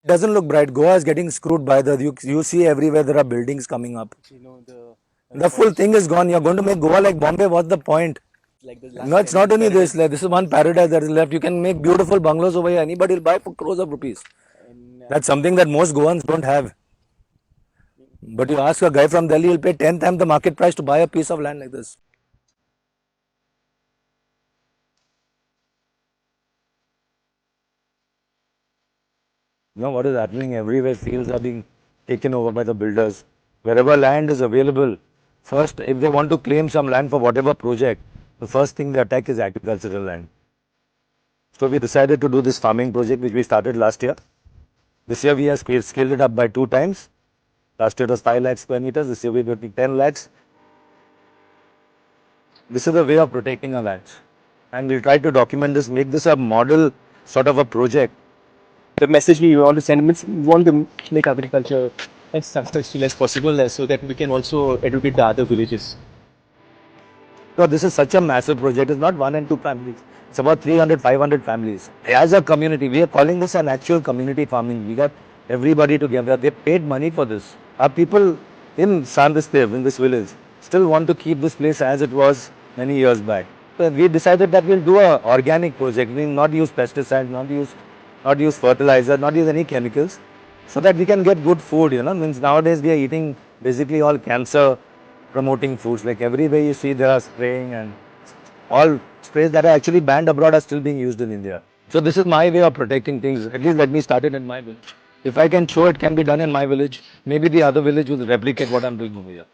Doesn't look bright. Goa is getting screwed by you see everywhere there are buildings coming up. The full thing is gone. You're going to make Goa like Bombay. What's the point? No, it's not only this. Like, this is one paradise that is left. You can make beautiful bungalows over here. Anybody will buy for crores of rupees. That's something that most Goans don't have. But you ask a guy from Delhi, he'll pay 10 times the market price to buy a piece of land like this. You know what is happening everywhere? Fields are being taken over by the builders. Wherever land is available, first, if they want to claim some land for whatever project, the first thing they attack is agricultural land. So we decided to do this farming project which we started last year. This year we have scaled it up by 2 times. Last year it was 5 lakh square meters. This year we will be 10 lakhs. This is a way of protecting our lands. And we'll try to document this, make this a model sort of a project. The message we want to send means we want to make agriculture as successful as possible so that we can also educate the other villages. So this is such a massive project. It's not 1 and 2 families. It's about 300, 500 families. As a community, we are calling this an actual community farming. We got everybody together. They paid money for this. Our people in Sandistev, in this village, still want to keep this place as it was many years back. So we decided that we'll do an organic project. We'll not use pesticides, not use fertilizer, not use any chemicals, so that we can get good food. Means nowadays we are eating basically all cancer promoting foods. Like everywhere you see, there are spraying, and all sprays that are actually banned abroad are still being used in India. So this is my way of protecting things. At least let me start it in my village. If I can show it can be done in my village, maybe the other village will replicate what I'm doing over here.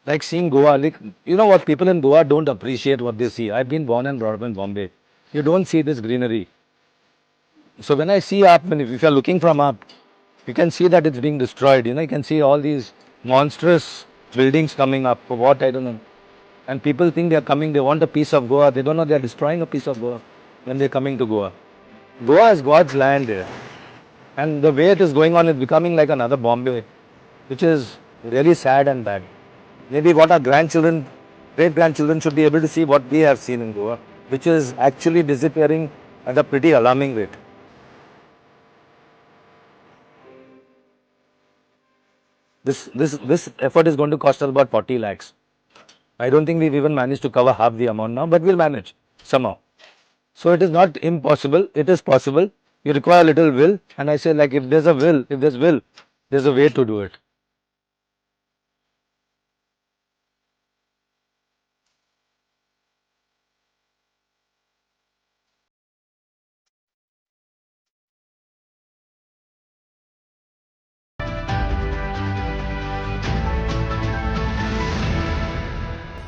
Like seeing Goa, like, you know what, people in Goa don't appreciate what they see. I've been born and brought up in Bombay. You don't see this greenery. So when I see up, and if you're looking from up, you can see that it's being destroyed. You can see all these monstrous buildings coming up. For what, I don't know. And people think they're coming, they want a piece of Goa. They don't know they're destroying a piece of Goa when they're coming to Goa. Goa is God's land here. And the way it is going on is becoming like another Bombay, which is really sad and bad. Maybe what our grandchildren, great grandchildren should be able to see what we have seen in Goa, which is actually disappearing at a pretty alarming rate. This effort is going to cost us about 40 lakhs. I don't think we've even managed to cover half the amount now, but we'll manage somehow. So it is not impossible, it is possible. You require a little will, and I say, like, if there's will, there's a way to do it.